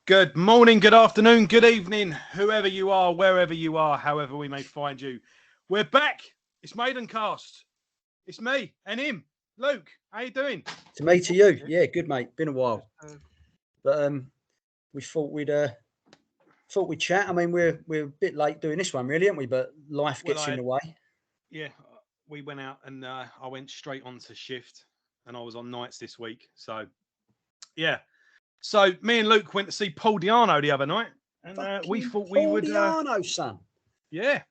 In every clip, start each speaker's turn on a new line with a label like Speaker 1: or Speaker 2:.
Speaker 1: Good morning, good afternoon, good evening, whoever you are, wherever you are, however we may find you. We're back. It's Maidencast. It's me and him, Luke. How you doing?
Speaker 2: To me, to you, yeah, good mate. Been a while, but we thought we'd chat. I mean, we're a bit late doing this one, really, aren't we? But life gets in the way.
Speaker 1: Yeah, we went out and I went straight onto shift, and I was on nights this week. So, yeah. So me and Luke went to see Paul Di'Anno the other night, and we thought we would.
Speaker 2: Di'Anno, son.
Speaker 1: Yeah,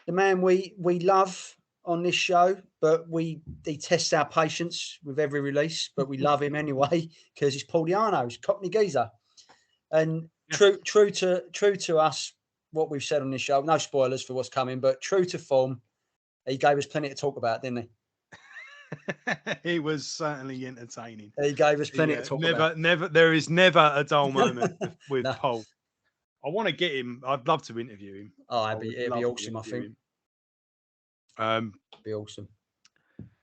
Speaker 2: the man we love on this show, but he tests our patience with every release. But we love him anyway because he's Paul Di'Anno, he's Cockney geezer, and true to us, what we've said on this show. No spoilers for what's coming, but true to form, he gave us plenty to talk about, didn't he?
Speaker 1: He was certainly entertaining.
Speaker 2: He gave us plenty to talk about.
Speaker 1: There is never a dull moment with Paul. I want to get him. I'd love to interview him.
Speaker 2: Oh, it'd be awesome, I think. Be awesome.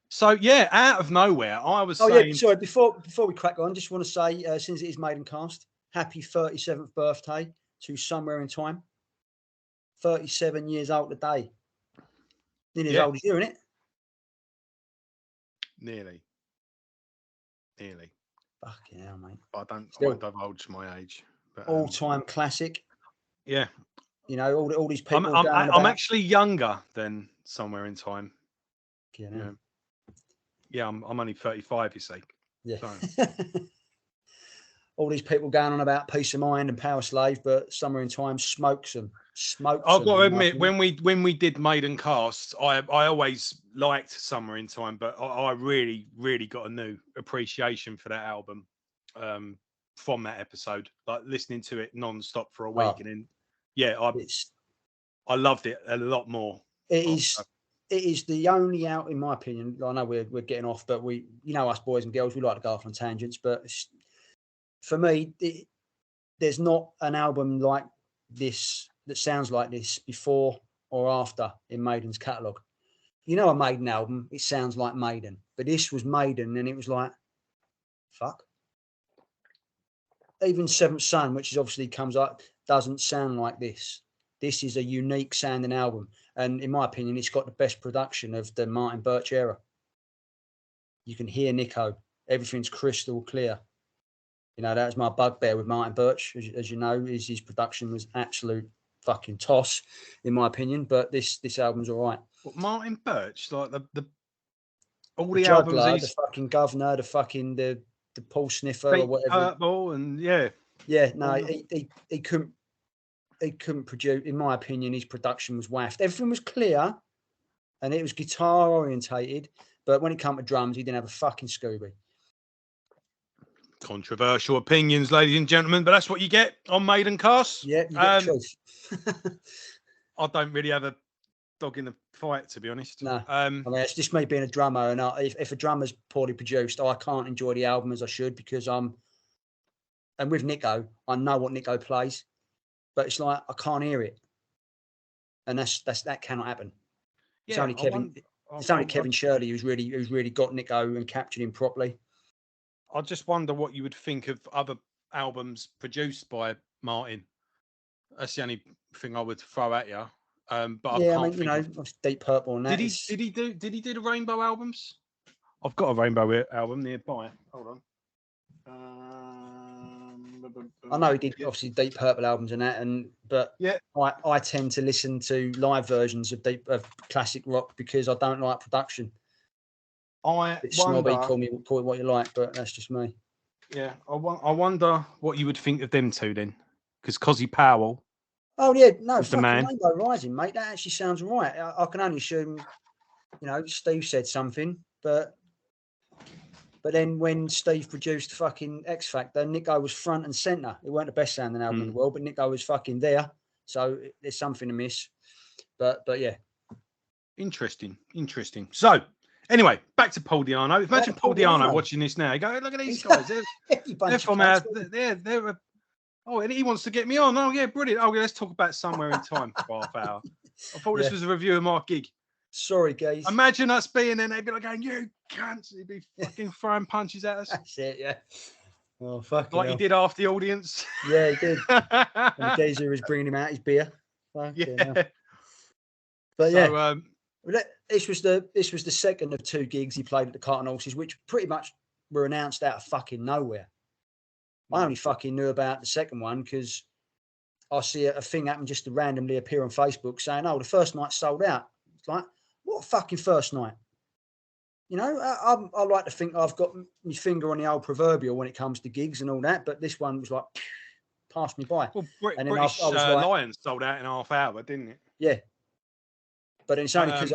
Speaker 1: So yeah, out of nowhere, I was saying.
Speaker 2: Yeah, sorry. Before we crack on, just want to say, since it is Maidencast, happy 37th birthday to Somewhere in Time. 37 years old today. Nearly as old as you, isn't it?
Speaker 1: Nearly.
Speaker 2: Fucking hell, mate.
Speaker 1: I won't divulge my age. But,
Speaker 2: all-time classic.
Speaker 1: Yeah.
Speaker 2: You know, all these people.
Speaker 1: I'm actually younger than Somewhere in Time. Yeah, I'm only 35, you see.
Speaker 2: Yeah. So. All these people going on about Peace of Mind and Power Slave, but Somewhere in Time smokes them.
Speaker 1: I've got to admit, when we did Maidencast, I always liked Somewhere in Time, but I really, really got a new appreciation for that album from that episode. Like listening to it non-stop for a week, and then I loved it a lot more.
Speaker 2: It is the only out, in my opinion. I know we're getting off, but us boys and girls, we like to go off on tangents. But for me, there's not an album like this that sounds like this before or after in Maiden's catalogue. You know, a Maiden album, it sounds like Maiden, but this was Maiden, and it was like, fuck. Even Seventh Son, which is obviously comes up, doesn't sound like this. This is a unique sounding album, and in my opinion, it's got the best production of the Martin Birch era. You can hear Nico; everything's crystal clear. You know, that was my bugbear with Martin Birch, as you know, his production was absolute fucking toss, in my opinion. But this album's all right.
Speaker 1: What, Martin Birch, like the
Speaker 2: albums, the fucking Governor, the Paul Sniffer or whatever,
Speaker 1: Purple, and
Speaker 2: no, he couldn't produce. In my opinion, his production was waffed. Everything was clear, and it was guitar orientated. But when it came to drums, he didn't have a fucking Scooby.
Speaker 1: Controversial opinions, ladies and gentlemen, but that's what you get on Maidencast.
Speaker 2: Yeah, you get truth.
Speaker 1: I don't really have a dog in the fight, to be honest.
Speaker 2: No, I mean, it's just me being a drummer, and if a drummer's poorly produced, I can't enjoy the album as I should because and with Nico, I know what Nico plays, but it's like I can't hear it, and that cannot happen. It's only Kevin. It's only Kevin Shirley who's really got Nico and captured him properly.
Speaker 1: I just wonder what you would think of other albums produced by Martin. That's the only thing I would throw at you. But
Speaker 2: yeah, I mean, Deep Purple and that.
Speaker 1: Did he do the Rainbow albums? I've got a Rainbow album nearby. Hold on.
Speaker 2: I know he did obviously Deep Purple albums and that, but yeah, I tend to listen to live versions of classic rock because I don't like production. Snobby, call it what you like, but that's just me.
Speaker 1: Yeah, I wonder what you would think of them two then, because Cosy Powell.
Speaker 2: Oh yeah, no, fucking Rainbow Rising, mate. That actually sounds right. I can only assume, Steve said something, but then when Steve produced fucking X Factor, Nico was front and centre. It weren't the best sounding album in the world, but Nico was fucking there. So there's something amiss. But yeah.
Speaker 1: Interesting. So anyway, back to Paul Di'Anno. Imagine Paul Di'Anno watching this now. You go, look at these guys. They're from our. They're. Oh, and he wants to get me on. Oh yeah, brilliant. Oh, yeah, let's talk about Somewhere in Time for half hour. I thought this was a review of my gig.
Speaker 2: Sorry, guys.
Speaker 1: Imagine us being there, they'd be like going, "You cunts!" He'd be fucking throwing punches at us.
Speaker 2: That's it, yeah. Oh, fucking
Speaker 1: like
Speaker 2: hell.
Speaker 1: he did after the audience.
Speaker 2: Yeah, he did. And the geezer was bringing him out his beer. Fucking hell. But
Speaker 1: So,
Speaker 2: yeah, this was the second of 2 gigs he played at the Cart and Horses, which pretty much were announced out of fucking nowhere. I only fucking knew about the second one because I see a thing happen just to randomly appear on Facebook saying, "Oh, the first night sold out." It's like, what fucking first night? You know, I like to think I've got my finger on the old proverbial when it comes to gigs and all that, but this one was like, passed me by.
Speaker 1: well,
Speaker 2: And then
Speaker 1: British
Speaker 2: I was like,
Speaker 1: Lions sold out in half hour, didn't it?
Speaker 2: yeah. But it's only because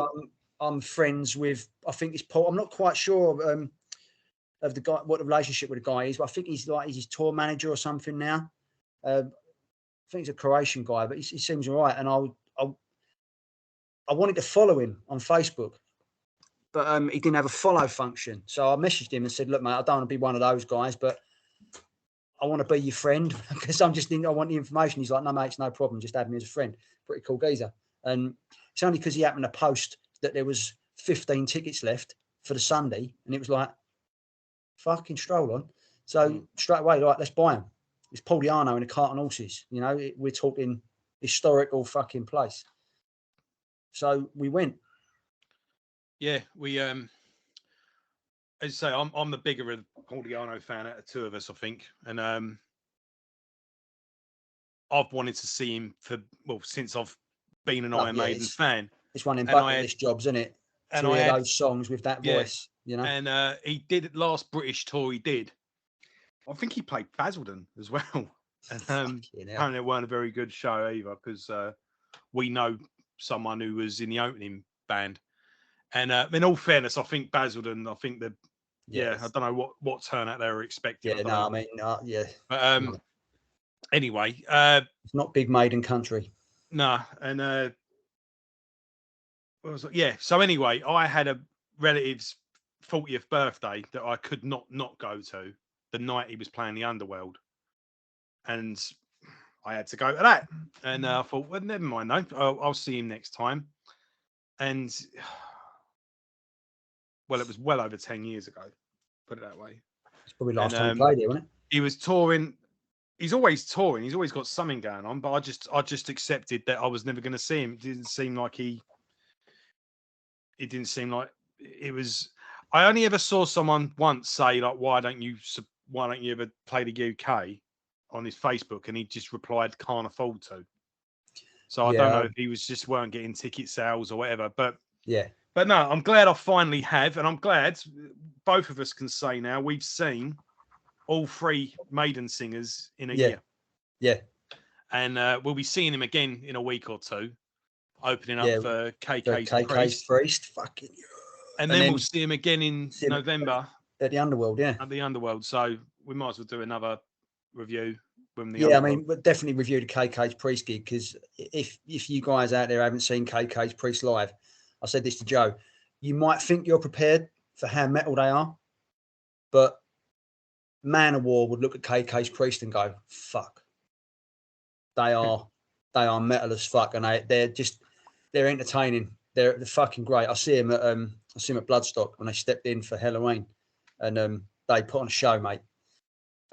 Speaker 2: I'm friends with, I think it's Paul. I'm not quite sure of the guy, what the relationship with the guy is, but I think he's his tour manager or something now. I think he's a Croatian guy, but he seems all right. And I wanted to follow him on Facebook, but he didn't have a follow function. So I messaged him and said, "Look, mate, I don't want to be one of those guys, but I want to be your friend because I want the information." He's like, "No, mate, it's no problem. Just add me as a friend." Pretty cool geezer. And it's only because he happened to post that there was 15 tickets left for the Sunday, and it was like, fucking stroll on. So straight away, like, let's buy them. It's Pauliano in a Cart and Horses. You know, we're talking historical fucking place. So we went.
Speaker 1: Yeah, we as I say, I'm the bigger of Pauliano fan out of 2 of us, I think, and I've wanted to see him since I've been an Iron Maiden fan.
Speaker 2: It's one of them bucket list jobs, isn't it?
Speaker 1: And
Speaker 2: to hear those songs with that voice, you know.
Speaker 1: And he did last British tour. He did. I think he played Basildon as well. And apparently it weren't a very good show either because we know someone who was in the opening band. And in all fairness, I think Basildon. I think I don't know what turnout they were expecting.
Speaker 2: Yeah, no, I mean, yeah.
Speaker 1: But anyway,
Speaker 2: it's not big Maiden country.
Speaker 1: No, and so anyway, I had a relative's 40th birthday that I could not go to the night he was playing the Underworld, and I had to go to that. And I thought, well, never mind, though. I'll see him next time. And well, it was well over 10 years ago. Put it that way.
Speaker 2: It's probably last time he played here, wasn't it?
Speaker 1: He was touring. He's always touring. He's always got something going on. But I just accepted that I was never going to see him. It didn't seem like it was. I only ever saw someone once say, like, why don't you ever play the UK on his Facebook? And he just replied, can't afford to. So I don't know if he was just weren't getting ticket sales or whatever. But no, I'm glad I finally have, and I'm glad both of us can say now we've seen all 3 Maiden singers in a year.
Speaker 2: Yeah.
Speaker 1: And we'll be seeing him again in a week or 2, opening up for KK's
Speaker 2: Priest. Fucking.
Speaker 1: And then we'll see him again in November
Speaker 2: at the Underworld. Yeah,
Speaker 1: at the Underworld. So we might as well do another review when the
Speaker 2: Underworld. I mean, we'll definitely review the KK's Priest gig because if you guys out there haven't seen KK's Priest live, I said this to Joe, you might think you're prepared for how metal they are, but Man of War would look at KK's Priest and go, "Fuck, they are metal as fuck," and they're entertaining. They're fucking great. I see him at Bloodstock when they stepped in for Halloween, and they put on a show, mate.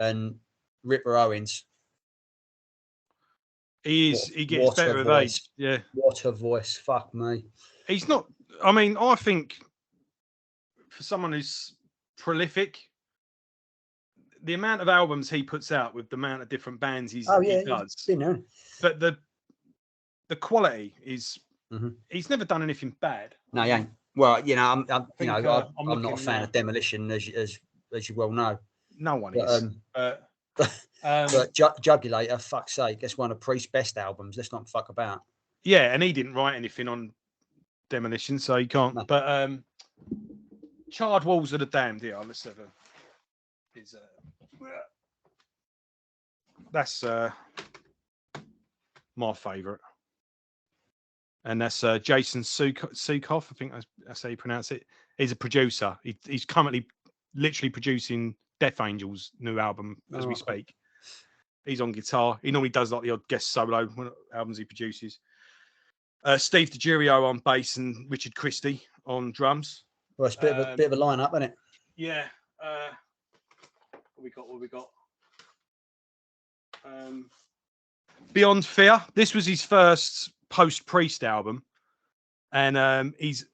Speaker 2: And Ripper Owens,
Speaker 1: he gets better with age. Yeah,
Speaker 2: what a voice! Fuck me.
Speaker 1: He's not. I mean, I think for someone who's prolific, the amount of albums he puts out with the amount of different bands he does, but the quality is. Mm-hmm. He's never done anything bad.
Speaker 2: No, he ain't. Well, you know, I'm not a fan of Demolition, as you well know.
Speaker 1: No one is.
Speaker 2: But Jugulator, fuck's sake, that's one of Priest's best albums. Let's not fuck about.
Speaker 1: Yeah, and he didn't write anything on Demolition, so he can't. No. But Charred Walls of the Damned. Yeah, let's have that's my favourite. And that's Jason Sukoff. I think that's how you pronounce it. He's a producer. He's currently literally producing Death Angel's new album as we speak. He's on guitar. He normally does like the odd guest solo albums he produces. Steve DiGiorgio on bass and Richard Christie on drums.
Speaker 2: Well, it's a bit of a lineup, isn't it?
Speaker 1: Yeah. What we got? Beyond Fear. This was his first post-Priest album, and he's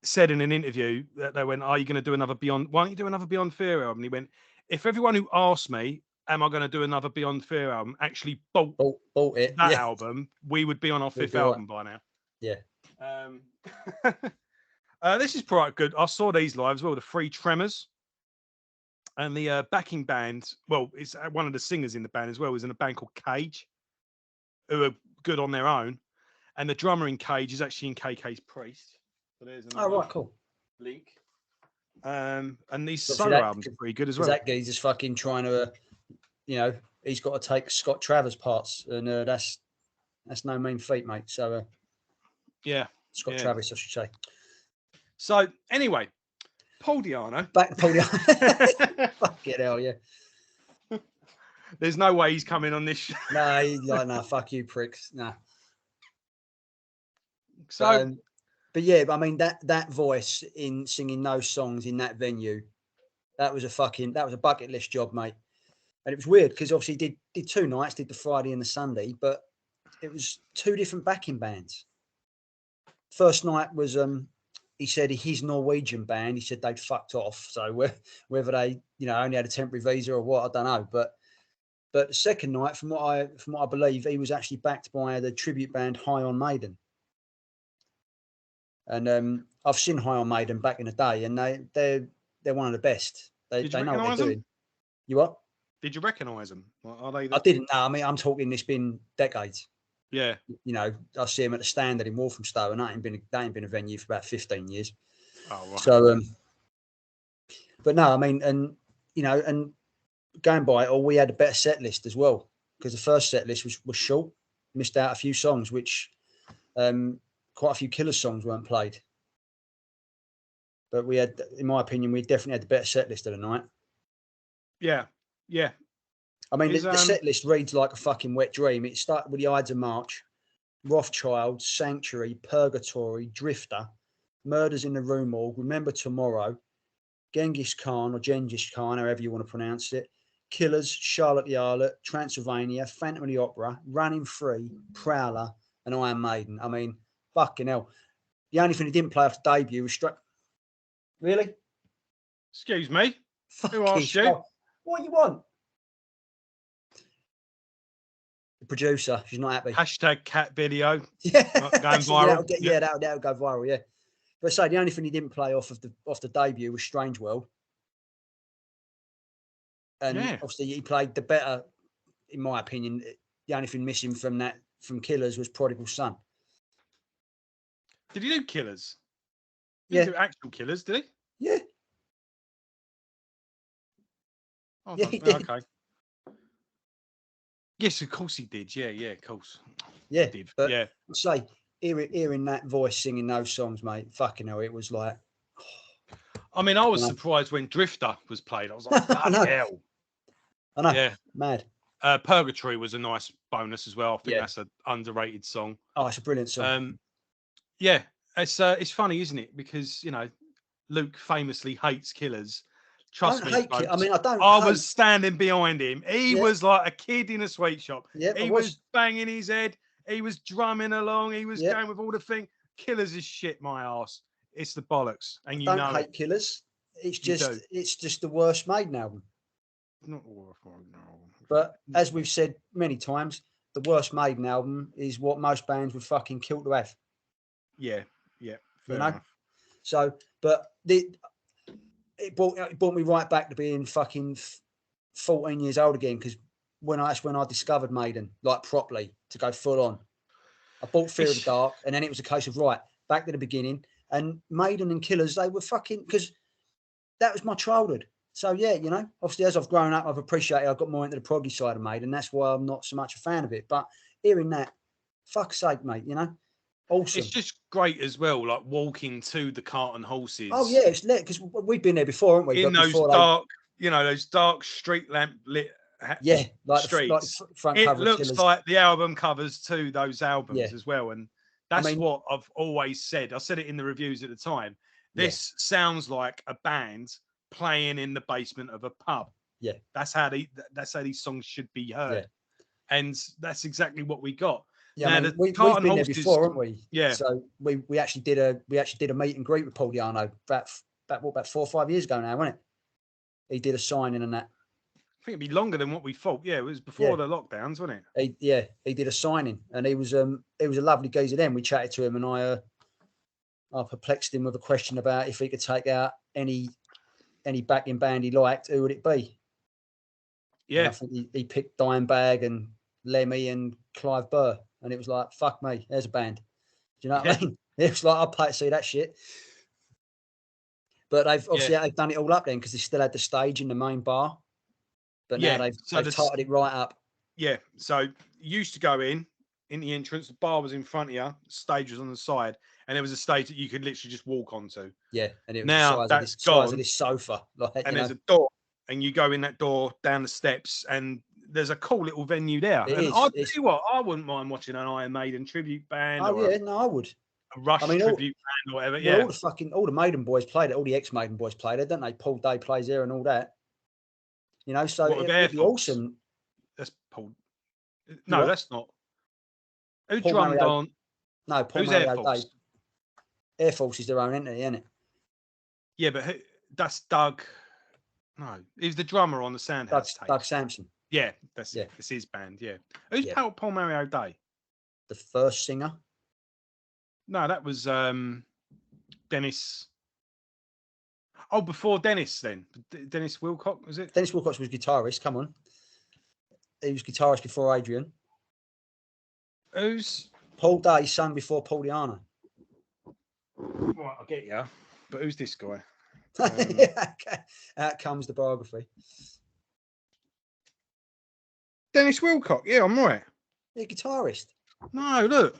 Speaker 1: said in an interview that they went, "Are you going to do another Beyond? Why don't you do another Beyond Fear album?" And he went, "If everyone who asked me, am I going to do another Beyond Fear album, actually bought
Speaker 2: it
Speaker 1: that album, we would be on our fifth album by now."
Speaker 2: Yeah.
Speaker 1: This is quite good. I saw these live as well. The Three Tremors. And the backing band, well, it's one of the singers in the band as well, is in a band called Cage, who are good on their own. And the drummer in Cage is actually in KK's Priest. So there's another
Speaker 2: cool
Speaker 1: link. And these solo albums are pretty good as well.
Speaker 2: That geezer's fucking trying to, he's got to take Scott Travers parts, and that's no mean feat, mate. So, Scott Travers, I should say.
Speaker 1: So, anyway. Paul Di'Anno.
Speaker 2: Back to Paul Di'Anno. Fucking hell, yeah.
Speaker 1: There's no way he's coming on this show.
Speaker 2: No, he's like, no, fuck you, pricks. No.
Speaker 1: So,
Speaker 2: but yeah, I mean that voice in singing those songs in that venue, that was a bucket list job, mate. And it was weird because obviously he did 2 nights, did the Friday and the Sunday, but it was 2 different backing bands. First night was he said his Norwegian band, he said they'd fucked off. So whether they, only had a temporary visa or what, I don't know. But the second night, from what I believe, he was actually backed by the tribute band High on Maiden. And I've seen High on Maiden back in the day, and they're one of the best. They know what they're doing. You what?
Speaker 1: Did you recognise them? Are they?
Speaker 2: I didn't know. I mean, I'm talking. It's been decades.
Speaker 1: Yeah.
Speaker 2: I see him at the Standard in Walthamstow, and that ain't been a venue for about 15 years.
Speaker 1: Oh, right.
Speaker 2: So, but no, I mean, and going by it all, we had a better set list as well, because the first set list was short, missed out a few songs, which quite a few Killers songs weren't played. But we had, in my opinion, we definitely had the better set list of the night.
Speaker 1: Yeah.
Speaker 2: I mean, the set list reads like a fucking wet dream. It started with the Ides of March, Rothschild, Sanctuary, Purgatory, Drifter, Murders in the Rue Morgue, Remember Tomorrow, Genghis Khan or Gengis Khan, however you want to pronounce it, Killers, Charlotte the Harlot, Transylvania, Phantom of the Opera, Running Free, Prowler, and Iron Maiden. I mean, fucking hell. The only thing he didn't play after debut was Really?
Speaker 1: Excuse me? Who asked you?
Speaker 2: What you want? The producer, she's not happy.
Speaker 1: Hashtag cat video.
Speaker 2: Yeah.
Speaker 1: Going viral.
Speaker 2: That'll go viral, yeah. But say the only thing he didn't play off the debut was Strange World. And obviously he played the better, in my opinion. The only thing missing from Killers was Prodigal Son.
Speaker 1: Did he do Killers?
Speaker 2: He
Speaker 1: do actual Killers, did he?
Speaker 2: Yeah.
Speaker 1: Oh,
Speaker 2: yeah, he did.
Speaker 1: Okay. Yes, of course he did. Yeah, of course.
Speaker 2: Yeah,
Speaker 1: he did.
Speaker 2: But say, hearing that voice singing those songs, mate, fucking hell, it was like...
Speaker 1: I mean, I was surprised when Drifter was played. I was like, bloody hell.
Speaker 2: I know.
Speaker 1: Yeah.
Speaker 2: Mad.
Speaker 1: Purgatory was a nice bonus as well. I think that's an underrated song.
Speaker 2: Oh, it's a brilliant song.
Speaker 1: Yeah, it's funny, isn't it? Because, Luke famously hates Killers. Trust me, folks.
Speaker 2: I mean,
Speaker 1: I was standing behind him. He was like a kid in a sweet shop.
Speaker 2: Yeah,
Speaker 1: he was banging his head. He was drumming along. He was going with all the thing. Killers is shit, my ass. It's the bollocks, and you know
Speaker 2: hate Killers. It's just the worst Maiden album.
Speaker 1: Not the worst Maiden album.
Speaker 2: But as we've said many times, the worst Maiden album is what most bands would fucking kill to have.
Speaker 1: Yeah, fair enough.
Speaker 2: So, but it brought me right back to being fucking 14 years old again, because that's when I discovered Maiden, like properly, to go full on. I bought Fear of the Dark, and then it was a case of back to the beginning. And Maiden and Killers, they were fucking, because that was my childhood. So yeah, obviously as I've grown up, I've appreciated, I've got more into the proggy side of Maiden. That's why I'm not so much a fan of it. But hearing that, fuck's sake, mate, awesome.
Speaker 1: It's just great as well, like walking to the Cart and Horses.
Speaker 2: Oh yeah, it's lit, because we've been there before, haven't we?
Speaker 1: In those dark, those dark street lamp lit streets.
Speaker 2: The front
Speaker 1: it
Speaker 2: cover
Speaker 1: looks like the album covers to those albums as well, and that's what I've always said. I said it in the reviews at the time. This sounds like a band playing in the basement of a pub.
Speaker 2: Yeah.
Speaker 1: That's how these songs should be heard.
Speaker 2: Yeah.
Speaker 1: And that's exactly what we got.
Speaker 2: Yeah,
Speaker 1: now,
Speaker 2: I mean,
Speaker 1: the
Speaker 2: we've
Speaker 1: Cart
Speaker 2: been
Speaker 1: and
Speaker 2: there
Speaker 1: Horses,
Speaker 2: before, haven't we?
Speaker 1: Yeah.
Speaker 2: So we actually did a meet and greet with Paul Di'Arno about 4 or 5 years ago now, wasn't it? He did a signing and that.
Speaker 1: I think it'd be longer than what we thought. Yeah, it was before the lockdowns, wasn't it?
Speaker 2: He did a signing, and he was a lovely geezer. Then we chatted to him, and I perplexed him with a question about if he could take out any backing band he liked, who would it be?
Speaker 1: Yeah,
Speaker 2: and I think he picked Dimebag and Lemmy and Clive Burr, and it was like, fuck me, there's a band. Do you know what I mean? It was like, I'll pay to see that shit. But they've done it all up then, because they still had the stage in the main bar. But now they've tightened it right up.
Speaker 1: Yeah. So you used to go in the entrance, the bar was in front of you, the stage was on the side, and there was a stage that you could literally just walk onto.
Speaker 2: Yeah, and it was
Speaker 1: now
Speaker 2: the size of this sofa.
Speaker 1: And there's a door, and you go in that door down the steps, and there's a cool little venue there. I'll tell you what, I wouldn't mind watching an Iron Maiden tribute band.
Speaker 2: Oh yeah, no, I would.
Speaker 1: A Rush tribute band or whatever. Yeah,
Speaker 2: all the Maiden boys played it. All the ex-Maiden boys played it, don't they? Paul Day plays there and all that. You know, so it'd be awesome.
Speaker 1: That's Paul. No, that's not. Who
Speaker 2: Paul
Speaker 1: drummed
Speaker 2: Mario,
Speaker 1: on?
Speaker 2: No, Paul Mario Day. Air Force is their own entity, isn't it?
Speaker 1: Yeah, but that's Doug. No, he was the drummer on the Soundhouse tapes.
Speaker 2: Doug Sampson.
Speaker 1: Yeah, that's his band. Yeah, who's Paul Mario Day?
Speaker 2: The first singer.
Speaker 1: No, that was Dennis. Oh, before Dennis, then Dennis Wilcox, was it?
Speaker 2: Dennis Wilcox was guitarist. Come on, he was guitarist before Adrian.
Speaker 1: Who's
Speaker 2: Paul Day? Sung before Paul Di'Arno.
Speaker 1: Right, I'll get you. But who's this guy?
Speaker 2: Out comes the biography.
Speaker 1: Dennis Wilcox. Yeah, I'm right.
Speaker 2: Yeah, guitarist.
Speaker 1: No, look.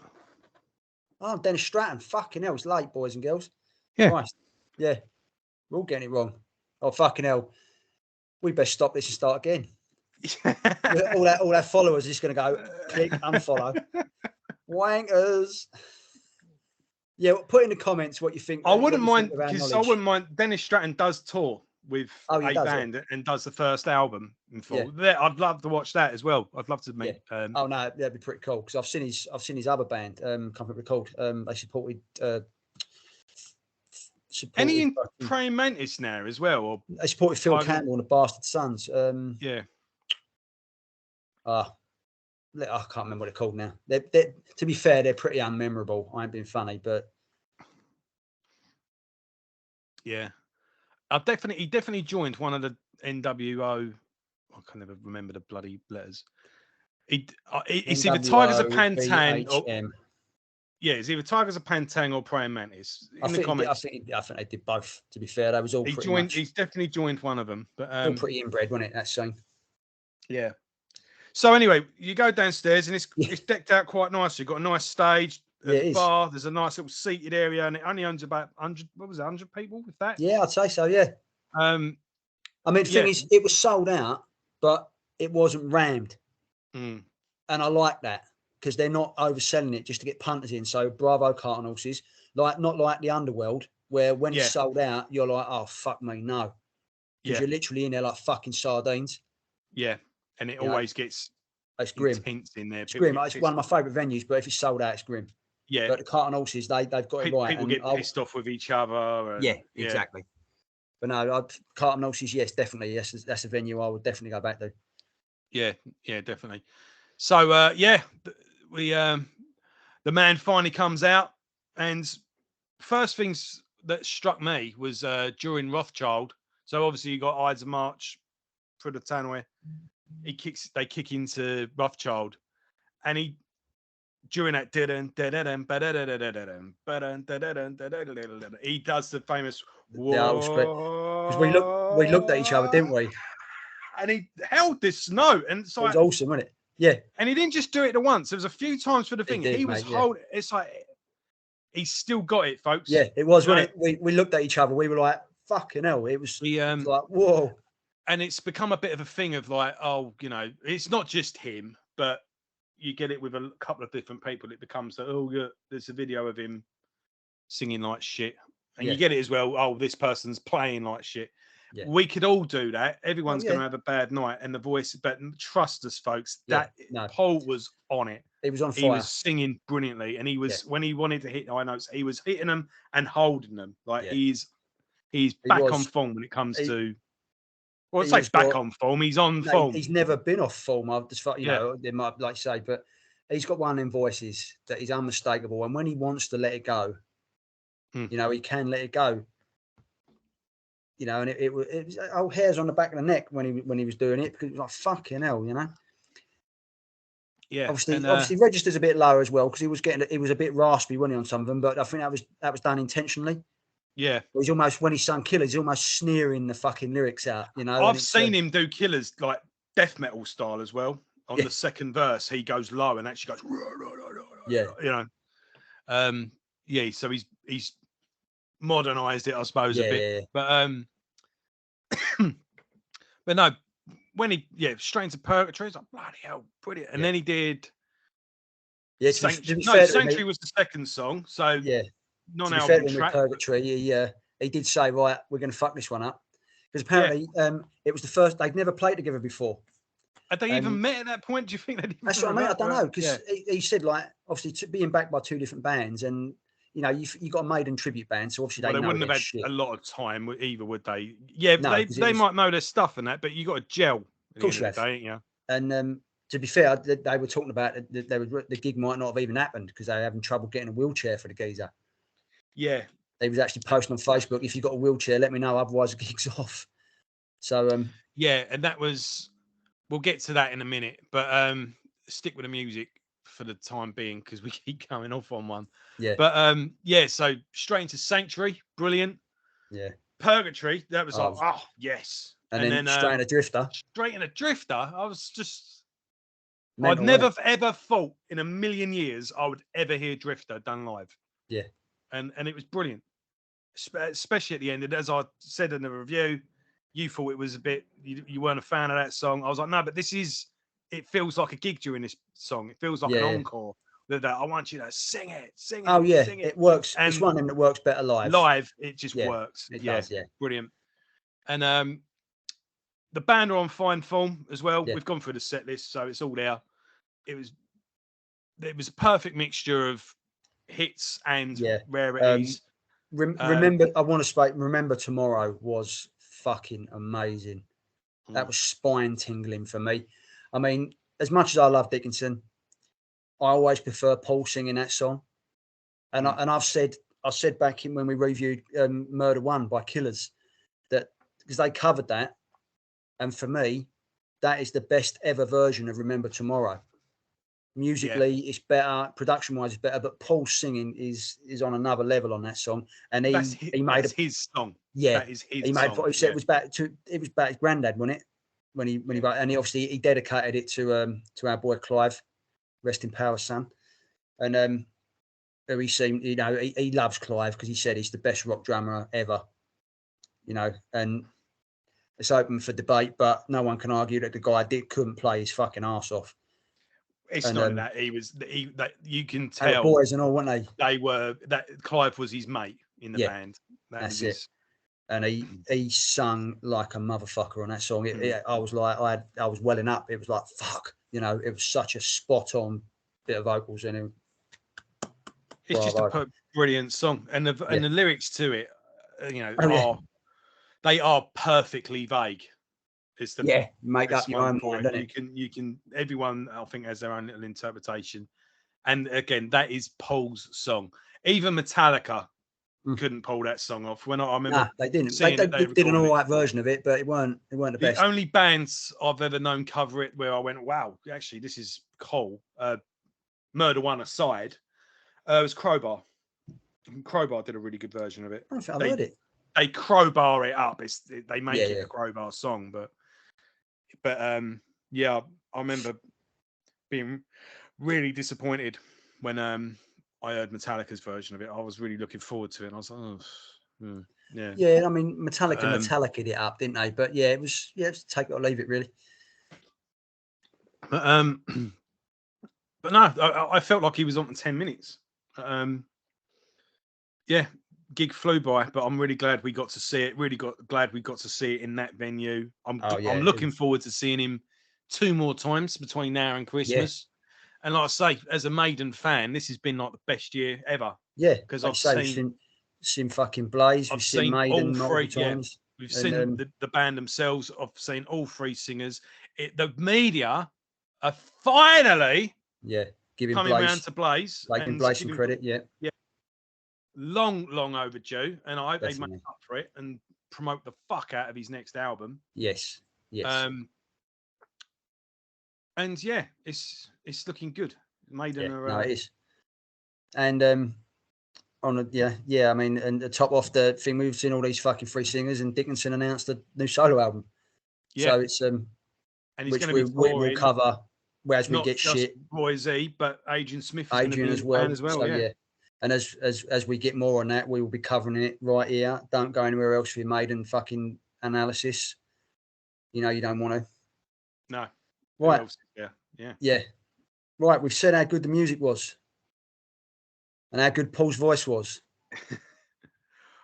Speaker 2: Oh, Dennis Stratton. Fucking hell, it's late, boys and girls.
Speaker 1: Yeah.
Speaker 2: Christ. Yeah. We're all getting it wrong. Oh, fucking hell. We best stop this and start again. all our followers are just going to go, click, unfollow. Wankers. Yeah, put in the comments what you think.
Speaker 1: I wouldn't mind, because I wouldn't mind. Dennis Stratton does tour with a band and does the first album in full. Yeah. I'd love to watch that as well. I'd love to meet.
Speaker 2: Oh no, that'd be pretty cool, because I've seen his other band, Comfort Record. They supported.
Speaker 1: Any in Praying Mantis now as well, or
Speaker 2: they supported Phil Campbell and the Bastard Sons.
Speaker 1: Yeah.
Speaker 2: I can't remember what they're called now. They're, to be fair, they're pretty unmemorable. I ain't being funny, but
Speaker 1: yeah, he definitely joined one of the NWO. I can never remember the bloody letters. It's either Tigers of Pantang or it's either Tigers of Pantang or Praying Mantis. I think
Speaker 2: they did both. To be fair, they was all.
Speaker 1: He's definitely joined one of them, but
Speaker 2: all pretty inbred, wasn't it? That scene.
Speaker 1: Yeah. So anyway, you go downstairs and it's decked out quite nicely. You've got a nice stage, a bar. There's a nice little seated area, and it only owns about 100. What was it, 100 people with that?
Speaker 2: Yeah, I'd say so. Yeah. I mean, the thing is, it was sold out, but it wasn't rammed, and I like that, because they're not overselling it just to get punters in. So bravo, Cart and Horses, not like the Underworld, where when it's sold out, you're like, oh fuck me, no, because you're literally in there like fucking sardines.
Speaker 1: Yeah. And it always gets
Speaker 2: grim.
Speaker 1: Intense in there.
Speaker 2: It's grim. It's one of my favourite venues, but if it's sold out, it's grim.
Speaker 1: Yeah.
Speaker 2: But the Cart and Horses, they've got it right.
Speaker 1: People get pissed off with each other. And,
Speaker 2: exactly. But no, Cart and Horses, yes, definitely. That's a venue I would definitely go back to. Yeah,
Speaker 1: definitely. So, the man finally comes out, and first things that struck me was during Rothschild. So obviously you got Ides of March through the Tannoy. They kick into Rothschild, and during that he does the famous
Speaker 2: because we looked at each other, didn't we?
Speaker 1: And he held this note, and
Speaker 2: it was awesome, wasn't it? Yeah.
Speaker 1: And he didn't just do it at once. There was a few times for the thing. He was holding. It's like he's still got it, folks.
Speaker 2: Yeah, it was, wasn't it? We looked at each other. We were like, "Fucking hell!" It was like, "Whoa."
Speaker 1: And it's become a bit of a thing of like, oh, it's not just him, but you get it with a couple of different people. It becomes that, there's a video of him singing like shit. And you get it as well, oh, this person's playing like shit.
Speaker 2: Yeah.
Speaker 1: We could all do that. Everyone's
Speaker 2: yeah.
Speaker 1: going to have a bad night, and the voice. But trust us, folks.
Speaker 2: Yeah,
Speaker 1: That
Speaker 2: no.
Speaker 1: Paul was on it.
Speaker 2: He was on
Speaker 1: He
Speaker 2: fire.
Speaker 1: was singing brilliantly, and he was when he wanted to hit high notes, he was hitting them and holding them. Like he's back on form when it comes to. Well, I'd say back on form. He's on form.
Speaker 2: He's never been off form. I've just, you know, they might like say, but he's got one of them voices that is unmistakable. And when he wants to let it go, you know, he can let it go. You know, and it was old hairs on the back of the neck when he was doing it, because it was like fucking hell, you know.
Speaker 1: Yeah.
Speaker 2: Obviously, register's a bit lower as well because he was a bit raspy, wasn't he, on some of them? But I think that was done intentionally.
Speaker 1: Yeah.
Speaker 2: He's almost, when he's sung Killers, he's almost sneering the fucking lyrics out, you know.
Speaker 1: I've seen him do Killers like death metal style as well. On the second verse, he goes low and actually goes, you know. So he's modernized it, I suppose, a bit. But but no, when he straight into Purgatory, it's like bloody hell, brilliant. And then he did Sanctuary was the second song, so non-album track.
Speaker 2: Purgatory, he did say, right, we're going to fuck this one up, because apparently it was the first, they'd never played together before.
Speaker 1: Had they even met at that point? Do you think they?
Speaker 2: That's what I mean. I don't know, because he said, like, obviously being backed by two different bands, and you know, you got a Maiden tribute band, so obviously they wouldn't have had
Speaker 1: a lot of time either, would they? Yeah, no, they might know their stuff and that, but you got to gel. Of course, you have. Day, yeah.
Speaker 2: And to be fair, they were talking about the gig might not have even happened because they were having trouble getting a wheelchair for the geezer.
Speaker 1: Yeah,
Speaker 2: they was actually posting on Facebook, if you got a wheelchair, let me know, otherwise the gig's off. So
Speaker 1: yeah, and that was. We'll get to that in a minute, but stick with the music for the time being because we keep coming off on one.
Speaker 2: Yeah.
Speaker 1: But so straight into Sanctuary, brilliant.
Speaker 2: Yeah.
Speaker 1: Purgatory, that was yes.
Speaker 2: And then straight in a Drifter.
Speaker 1: Straight in a Drifter. I was just
Speaker 2: mental,
Speaker 1: I'd never ever thought in a million years I would ever hear Drifter done live.
Speaker 2: Yeah.
Speaker 1: And it was brilliant. Especially at the end. And as I said in the review, you thought it was a bit, you weren't a fan of that song. I was like, no, but it feels like a gig during this song. It feels like an encore. That I want you to sing it.
Speaker 2: Oh, yeah,
Speaker 1: sing it.
Speaker 2: It works. And it's one of them that works better live.
Speaker 1: Live, it just works.
Speaker 2: It does, yeah.
Speaker 1: Brilliant. And the band are on fine form as well.
Speaker 2: Yeah.
Speaker 1: We've gone through the set list, so it's all there. It was a perfect mixture of hits and rarities.
Speaker 2: Remember, I want to say, Remember Tomorrow was fucking amazing. That was spine tingling for me. I mean, as much as I love Dickinson, I always prefer Paul singing that song. And I said back in when we reviewed Murder One by Killers, that because they covered that, and for me, that is the best ever version of Remember Tomorrow. Musically, it's better. Production-wise, it's better. But Paul's singing is on another level on that song. And he made
Speaker 1: his song.
Speaker 2: Yeah,
Speaker 1: that is his
Speaker 2: he made.
Speaker 1: Song.
Speaker 2: He said it was about his granddad, wasn't it? When he wrote, and he obviously he dedicated it to our boy Clive, rest in power, son. And he seemed, you know, he loves Clive because he said he's the best rock drummer ever. You know, and it's open for debate, but no one can argue that the guy couldn't play his fucking arse off.
Speaker 1: It's not that that you can tell.
Speaker 2: They were boys and all, weren't they?
Speaker 1: They were Clive was his mate in the band.
Speaker 2: That's it. And he sung like a motherfucker on that song. I was like, I was welling up. It was like, fuck, you know, it was such a spot on bit of vocals in it.
Speaker 1: It's just a brilliant song, and the lyrics to it, you know, they are perfectly vague. It's the
Speaker 2: make up your own mind.
Speaker 1: You can. Everyone, I think, has their own little interpretation. And again, that is Paul's song. Even Metallica couldn't pull that song off. When I remember,
Speaker 2: they didn't. They did an all right version of it, but it weren't the best.
Speaker 1: The only bands I've ever known cover it where I went, wow, actually, this is cool. Murder One aside, was Crowbar. Crowbar did a really good version of it.
Speaker 2: I don't think I've heard it.
Speaker 1: They crowbar it up. They make it a Crowbar song, but I remember being really disappointed when I heard Metallica's version of it. I was really looking forward to it, and I was like,
Speaker 2: yeah. I mean, Metallica it up, didn't they? But it was take it or leave it, really.
Speaker 1: But no, I felt like he was on for 10 minutes. gig flew by, but I'm really glad we got to see it. Glad we got to see it in that venue. I'm looking forward to seeing him 2 more times between now and Christmas. Yeah. And like I say, as a Maiden fan, this has been like the best year ever.
Speaker 2: Yeah,
Speaker 1: because
Speaker 2: like I've seen fucking Blaze. We've seen Maiden multiple times.
Speaker 1: We've seen the band themselves. I've seen all 3 singers. The media are finally coming around to Blaze.
Speaker 2: Giving Blaze some credit, yeah.
Speaker 1: Long overdue, and they make up for it and promote the fuck out of his next album.
Speaker 2: Yes.
Speaker 1: And yeah, it's looking good. Maiden are.
Speaker 2: No, it is. And I mean, and to top off the thing, we've seen all these fucking 3 singers, and Dickinson announced a new solo album. Yeah. So it's
Speaker 1: and he's
Speaker 2: which we'll cover as we get shit.
Speaker 1: Roy Z, but Adrian Smith is
Speaker 2: Adrian as well. So, yeah. And as we get more on that, we will be covering it right here. Don't go anywhere else for your Maiden fucking analysis. You know you don't want to.
Speaker 1: No.
Speaker 2: Right.
Speaker 1: Yeah.
Speaker 2: Right. We've said how good the music was, and how good Paul's voice was.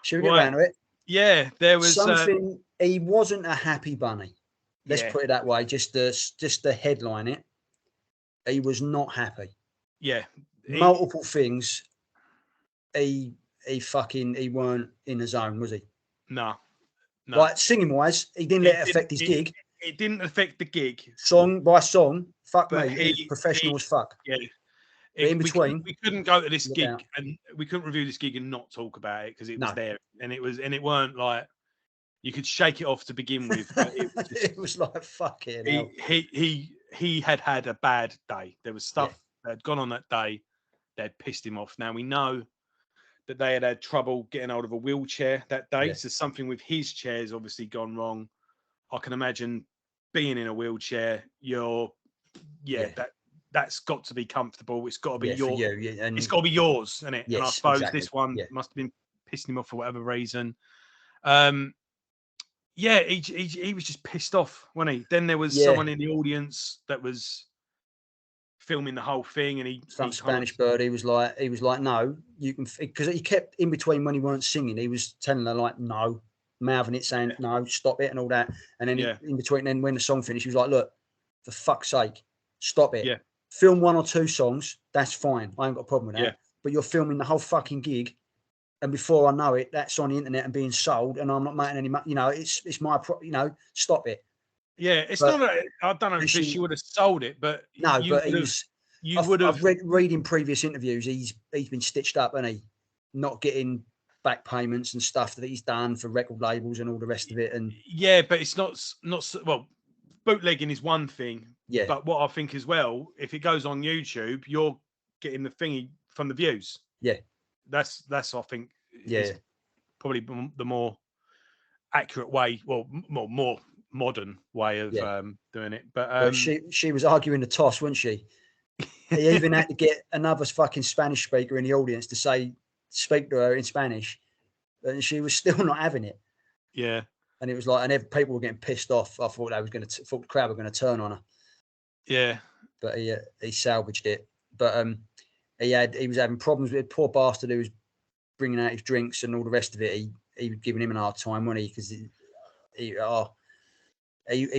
Speaker 2: Should we get around to it?
Speaker 1: Yeah. There was
Speaker 2: something. He wasn't a happy bunny. Let's put it that way. Just to headline it. He was not happy.
Speaker 1: Yeah.
Speaker 2: Multiple things. He weren't in the zone, was he?
Speaker 1: No.
Speaker 2: Like singing wise, he didn't let it affect his gig.
Speaker 1: It didn't affect the gig.
Speaker 2: Song by song, fuck me, he's professional as fuck.
Speaker 1: Yeah.
Speaker 2: But in between,
Speaker 1: we couldn't go to this gig and we couldn't review this gig and not talk about it because it was there, and it weren't like you could shake it off to begin with. But
Speaker 2: it was like fucking hell.
Speaker 1: He had a bad day. There was stuff that had gone on that day that had pissed him off. Now we know that they had trouble getting hold of a wheelchair that day. So something with his chair has obviously gone wrong. I can imagine being in a wheelchair. That's got to be comfortable. It's got to be yours. And it's got to be yours, isn't it?
Speaker 2: Yes,
Speaker 1: and I suppose this one must have been pissing him off for whatever reason. He was just pissed off, wasn't he? Then there was someone in the audience that was filming the whole thing, and
Speaker 2: some Spanish bird. He was like, no, you can, because he kept in between when he weren't singing. He was telling her like, no, mouthing it, saying no, stop it, and all that. And then in between, then when the song finished, he was like, look, for fuck's sake, stop it.
Speaker 1: Yeah.
Speaker 2: Film 1 or 2 songs, that's fine. I ain't got a problem with that. Yeah. But you're filming the whole fucking gig, and before I know it, that's on the internet and being sold, and I'm not making any money. You know, it's my stop it.
Speaker 1: Yeah, it's not. I don't know if she would have sold it, but
Speaker 2: no, but you would have. I've read in previous interviews, he's been stitched up, and he not getting back payments and stuff that he's done for record labels and all the rest of it. And
Speaker 1: but it's not well. Bootlegging is one thing, but what I think as well, if it goes on YouTube, you're getting the thingy from the views.
Speaker 2: Yeah,
Speaker 1: that's I think is probably the more accurate way, well, more modern way of doing it. But
Speaker 2: she was arguing the toss, wasn't she? He even had to get another fucking Spanish speaker in the audience to speak to her in Spanish, and she was still not having it.
Speaker 1: Yeah.
Speaker 2: And it was like, and people were getting pissed off. I thought thought the crowd were going to turn on her.
Speaker 1: Yeah.
Speaker 2: But he salvaged it. But he was having problems with poor bastard who was bringing out his drinks and all the rest of it. He was giving him an hard time, wasn't he? Because he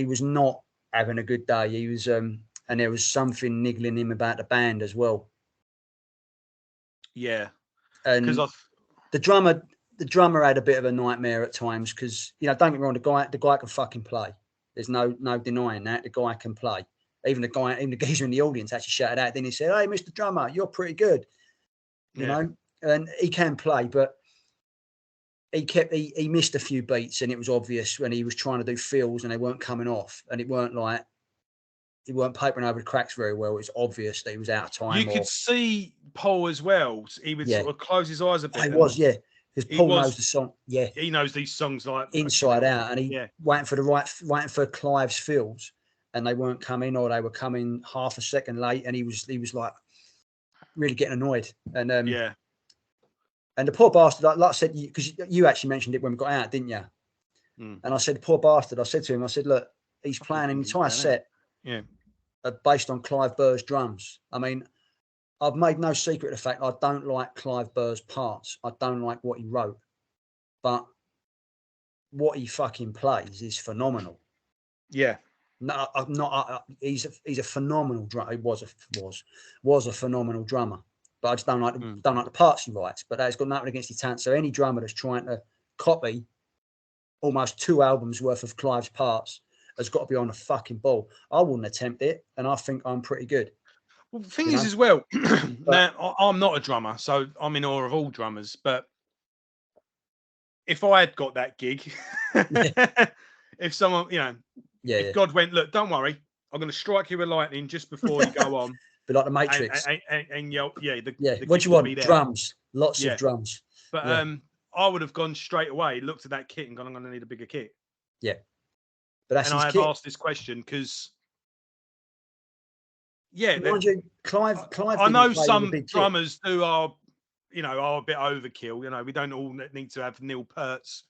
Speaker 2: was not having a good day. He was, and there was something niggling him about the band as well.
Speaker 1: Yeah.
Speaker 2: And the drummer had a bit of a nightmare at times because, don't get me wrong, the guy can fucking play. There's no denying that. The guy can play. Even the geezer in the audience actually shouted out. Then he said, "Hey, Mr. Drummer, you're pretty good." You know, and he can play, but he missed a few beats, and it was obvious when he was trying to do fills and they weren't coming off, and it weren't like he weren't papering over the cracks very well. It was obvious that he was out of time.
Speaker 1: You could see Paul as well. He would sort of close his eyes a bit.
Speaker 2: He was, because Paul knows the song. Yeah,
Speaker 1: he knows these songs like
Speaker 2: inside out, and he waiting for Clive's fills, and they weren't coming, or they were coming half a second late, and he was like really getting annoyed. And and the poor bastard, like I said, because you actually mentioned it when we got out, didn't you? And I said, poor bastard. I said to him, look, he's playing an entire set, based on Clive Burr's drums. I mean, I've made no secret of the fact I don't like Clive Burr's parts. I don't like what he wrote, but what he fucking plays is phenomenal.
Speaker 1: Yeah.
Speaker 2: No, I'm not. He's a phenomenal drummer. He was a phenomenal drummer, but I just don't like the parts he writes. But that's got nothing against his talent. So any drummer that's trying to copy almost 2 albums worth of Clive's parts has got to be on a fucking ball. I wouldn't attempt it, and I think I'm pretty good.
Speaker 1: Well, the thing is, as well, now I'm not a drummer, so I'm in awe of all drummers. But if I had got that gig, if someone, if God went, look, don't worry, I'm going to strike you with lightning just before you go on,
Speaker 2: be like the Matrix,
Speaker 1: and yell,
Speaker 2: what do you want? Drums, lots of drums.
Speaker 1: But I would have gone straight away, looked at that kit, and gone, I'm going to need a bigger kit.
Speaker 2: Yeah, but that's
Speaker 1: and
Speaker 2: his
Speaker 1: I have
Speaker 2: kit.
Speaker 1: asked this question because. Yeah,
Speaker 2: mind you, Clive.
Speaker 1: I know some drummers who are a bit overkill. We don't all need to have Neil Peart's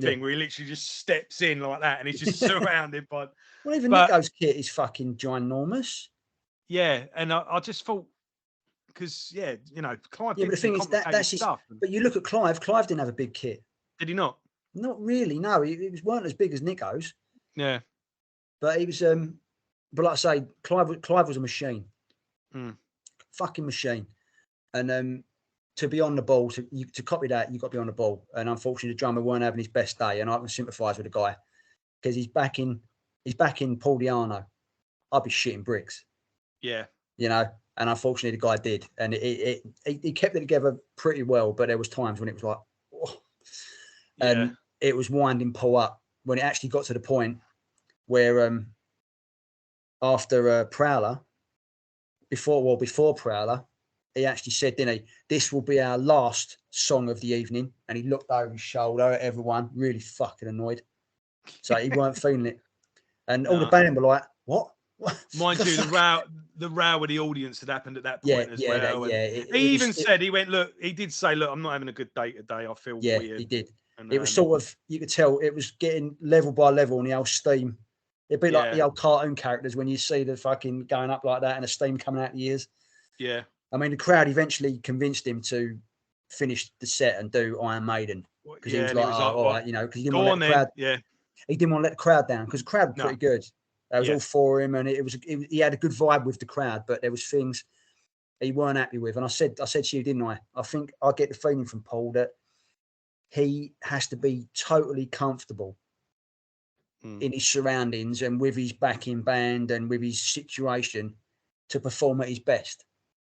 Speaker 1: thing where he literally just steps in like that and he's just surrounded by.
Speaker 2: Well, even Nico's kit is fucking ginormous.
Speaker 1: Yeah, and I just thought because Clive.
Speaker 2: Yeah, but the thing is that's his stuff. But you look at Clive. Clive didn't have a big kit.
Speaker 1: Did he not?
Speaker 2: Not really. No, he weren't as big as Nico's.
Speaker 1: Yeah,
Speaker 2: but he was. But like I say, Clive was a machine, fucking machine, and to be on the ball, to copy that, you've got to be on the ball. And unfortunately, the drummer weren't having his best day, and I can sympathise with the guy because he's backing Paul Di'Anno. I'd be shitting bricks.
Speaker 1: Yeah,
Speaker 2: and unfortunately, the guy did, and he kept it together pretty well. But there was times when it was like, and it was winding Paul up when it actually got to the point where after Prowler, before Prowler, he actually said, didn't he, this will be our last song of the evening. And he looked over his shoulder at everyone, really fucking annoyed. So he weren't feeling it. And all the band were like, what?
Speaker 1: Mind you, the row with the audience had happened at that point as well. He went, look, he did say, look, I'm not having a good day today. I feel weird.
Speaker 2: Yeah, he did. And, it was sort of, you could tell it was getting level by level on the old steam. It'd be like the old cartoon characters when you see the fucking going up like that and the steam coming out the ears.
Speaker 1: Yeah.
Speaker 2: I mean, the crowd eventually convinced him to finish the set and do Iron Maiden because he was like, all right, because he didn't want to let the crowd.
Speaker 1: Yeah.
Speaker 2: He didn't want to let the crowd down because the crowd was pretty good. It was all for him, and he had a good vibe with the crowd, but there was things he weren't happy with. And I said to you, didn't I? I think I get the feeling from Paul that he has to be totally comfortable in his surroundings and with his backing band and with his situation to perform at his best.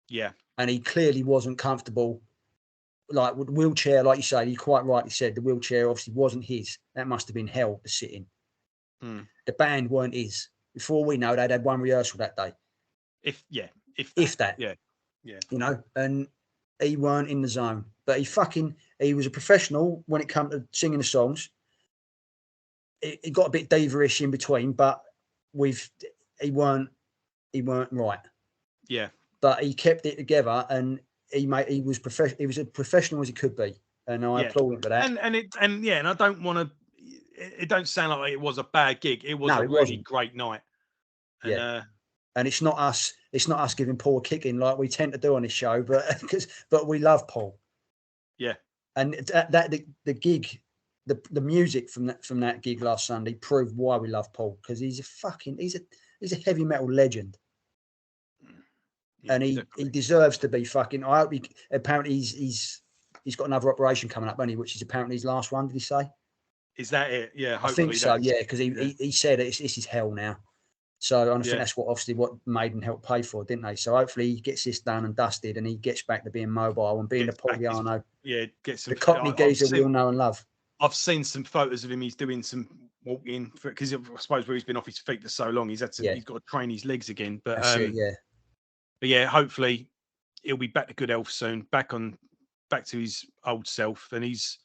Speaker 1: Yeah.
Speaker 2: And he clearly wasn't comfortable. Like with the wheelchair, like you say, he quite rightly said, the wheelchair obviously wasn't his. That must have been hell to sit in. The band weren't his. Before we know, they'd had one rehearsal that day. If that. Yeah. And he weren't in the zone. But he was a professional when it came to singing the songs. It got a bit diva-ish in between, but he weren't right.
Speaker 1: Yeah.
Speaker 2: But he kept it together, and he was as professional as he could be, and I applaud him for that.
Speaker 1: And I don't want to. It don't sound like it was a bad gig. It was a really great night. And,
Speaker 2: and it's not us. It's not us giving Paul a kicking like we tend to do on this show, but we love Paul.
Speaker 1: Yeah.
Speaker 2: And the gig. The music from that gig last Sunday proved why we love Paul, because he's a heavy metal legend, and he deserves to be fucking. I hope apparently he's got another operation coming up, hasn't he? Which is apparently his last one. Did he say?
Speaker 1: Is that it? Yeah,
Speaker 2: I think so. Yeah, because he said this is hell now. So I think that's what Maiden helped pay for, didn't they? So hopefully he gets this done and dusted, and he gets back to being mobile and being the Paul Di'Anno.
Speaker 1: Gets
Speaker 2: the Cockney geezer we all know and love.
Speaker 1: I've seen some photos of him. He's doing some walking because I suppose where he's been off his feet for so long, he's got to train his legs again. But hopefully he'll be back to good health soon, back to his old self, and he's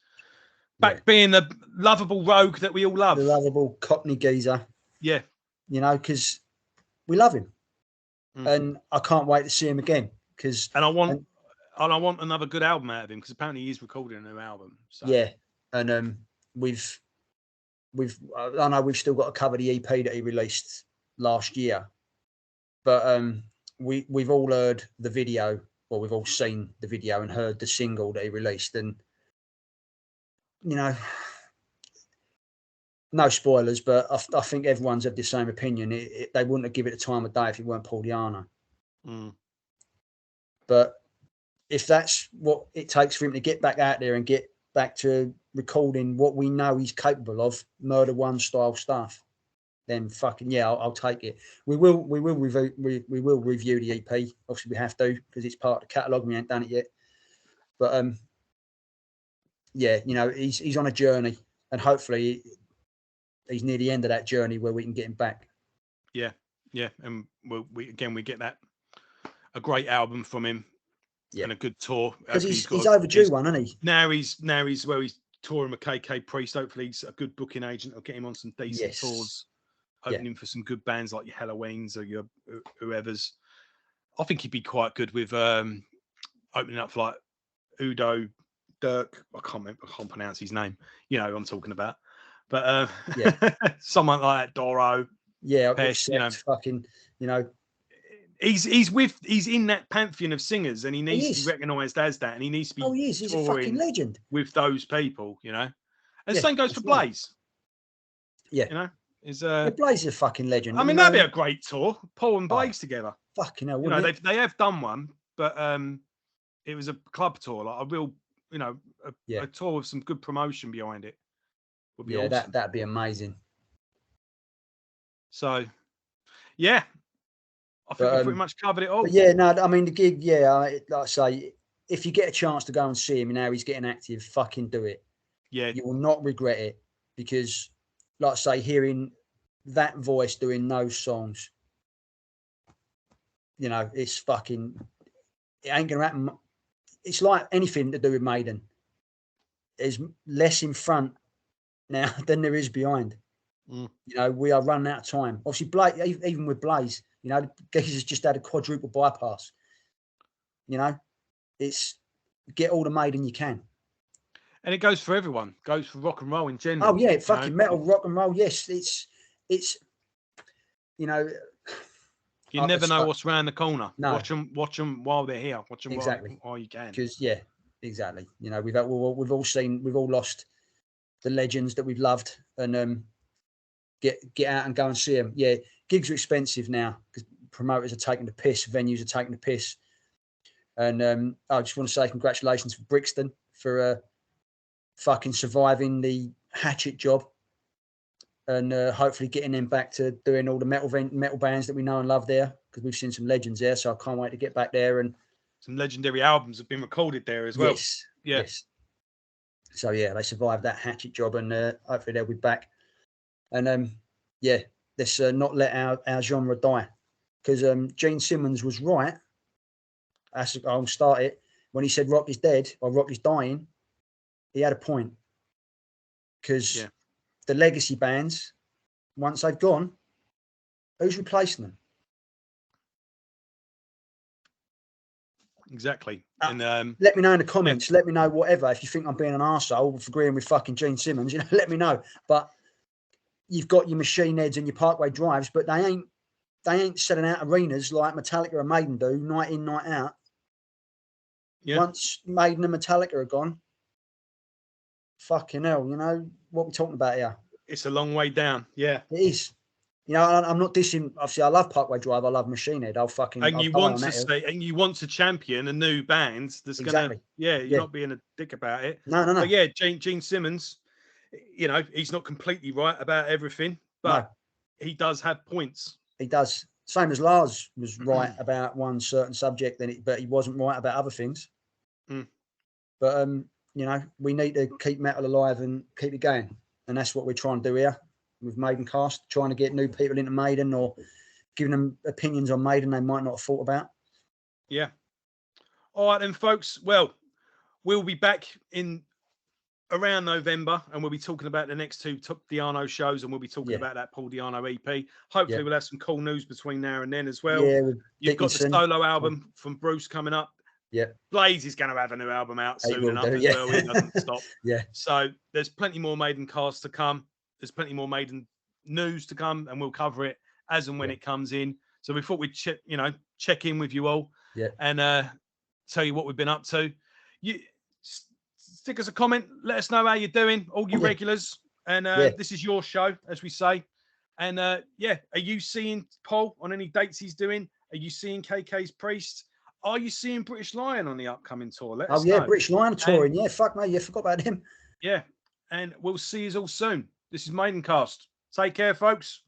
Speaker 1: back being the lovable rogue that we all love.
Speaker 2: The lovable Cockney geezer.
Speaker 1: Yeah.
Speaker 2: Because we love him. And I can't wait to see him again.
Speaker 1: And I want another good album out of him, because apparently he is recording a new album. So.
Speaker 2: Yeah. And I know we've still got to cover the EP that he released last year, but we've all heard the video, or we've all seen the video and heard the single that he released, and no spoilers, but I think everyone's of the same opinion. They wouldn't have given it the time of day if it weren't Paul Di'Anno. But if that's what it takes for him to get back out there and get back to recording what we know he's capable of, Murder One style stuff, then fucking yeah, I'll take it. We will review the EP. Obviously, we have to because it's part of the catalogue. We ain't done it yet, but yeah, he's on a journey, and hopefully he's near the end of that journey where we can get him back.
Speaker 1: Yeah, and we get that a great album from him, and a good tour
Speaker 2: because he's overdue one, isn't he?
Speaker 1: Now he's touring with KK Priest. Hopefully, he's a good booking agent. Will get him on some decent tours, opening for some good bands like your Halloweens or your whoever's. I think he'd be quite good with opening up for like Udo Dirk. I can't pronounce his name. You know who I'm talking about. But someone like that, Doro.
Speaker 2: Yeah,
Speaker 1: Pesh,
Speaker 2: fucking,
Speaker 1: he's in that pantheon of singers, and he needs to be recognised as that, and he needs to be.
Speaker 2: Oh, he is. He's a fucking legend
Speaker 1: with those people, And the same goes for Blaze.
Speaker 2: Yeah,
Speaker 1: Blaze
Speaker 2: is a fucking legend.
Speaker 1: I mean, that'd be a great tour, Paul and Blaze together.
Speaker 2: Fucking hell,
Speaker 1: they have done one, but it was a club tour, like a real, a tour with some good promotion behind it. Would be awesome.
Speaker 2: That'd be amazing.
Speaker 1: So, yeah, I think we pretty much covered it all.
Speaker 2: But yeah, no, I mean the gig. Yeah, like I say, if you get a chance to go and see him now, he's getting active. Fucking do it.
Speaker 1: Yeah,
Speaker 2: you will not regret it because, like I say, hearing that voice doing those songs, it's fucking. It ain't gonna happen. It's like anything to do with Maiden. There's less in front now than there is behind. We are running out of time. Obviously, even with Blaze, Geezer's just had a quadruple bypass. It's get all the Maiden you can.
Speaker 1: And it goes for everyone. It goes for rock and roll in general.
Speaker 2: Oh yeah, fucking metal, rock and roll. Yes, it's. You
Speaker 1: never know what's around the corner.
Speaker 2: No.
Speaker 1: Watch them while they're here. Watch them
Speaker 2: exactly
Speaker 1: while you can.
Speaker 2: Because exactly. We've all lost the legends that we've loved, and get out and go and see them. Yeah, gigs are expensive now because promoters are taking the piss, venues are taking the piss, and I just want to say congratulations for Brixton for fucking surviving the hatchet job, and hopefully getting them back to doing all the metal bands that we know and love there, because we've seen some legends there. So I can't wait to get back there, and
Speaker 1: some legendary albums have been recorded there as well.
Speaker 2: Yes. So yeah, they survived that hatchet job, and hopefully they'll be back. And let's not let our genre die, because Gene Simmons was right. I'll start it when he said rock is dead or rock is dying. He had a point, because the legacy bands, once they've gone, who's replacing them?
Speaker 1: Exactly. And
Speaker 2: let me know in the comments. Let me know whatever. If you think I'm being an arsehole for agreeing with fucking Gene Simmons, let me know. But you've got your Machine Heads and your Parkway Drives, but they ain't selling out arenas like Metallica and Maiden do, night in, night out. Yeah. Once Maiden and Metallica are gone, fucking hell, what we're talking about here.
Speaker 1: It's a long way down. Yeah.
Speaker 2: It is. I'm not dissing. Obviously, I love Parkway Drive. I love Machine Head.
Speaker 1: You want to champion a new band that's
Speaker 2: exactly.
Speaker 1: You're not being a dick about it.
Speaker 2: No.
Speaker 1: But yeah, Gene Simmons, he's not completely right about everything, but he does have points.
Speaker 2: He does. Same as Lars was right about one certain subject, but he wasn't right about other things. But we need to keep metal alive and keep it going, and that's what we're trying to do here with Maidencast, trying to get new people into Maiden or giving them opinions on Maiden they might not have thought about.
Speaker 1: Yeah. All right then, folks. Well, we'll be back in around November, and we'll be talking about the next two Di'Anno shows, and we'll be talking about that Paul Di'Anno EP. Hopefully we'll have some cool news between now and then as well.
Speaker 2: Yeah,
Speaker 1: you've got the solo album from Bruce coming up.
Speaker 2: Yeah.
Speaker 1: Blaze is going to have a new album out soon enough as well. He doesn't stop.
Speaker 2: Yeah.
Speaker 1: So there's plenty more Maidencast to come. There's plenty more Maiden news to come, and we'll cover it as and when it comes in. So we thought we'd check in with you all, and tell you what we've been up to. You stick us a comment, let us know how you're doing, all you regulars. And this is your show, as we say. And are you seeing Paul on any dates he's doing? Are you seeing KK's Priest? Are you seeing British Lion on the upcoming tour? Let us know.
Speaker 2: British Lion touring. Fuck me, forgot about him.
Speaker 1: Yeah, and we'll see you all soon. This is Maidencast. Take care, folks.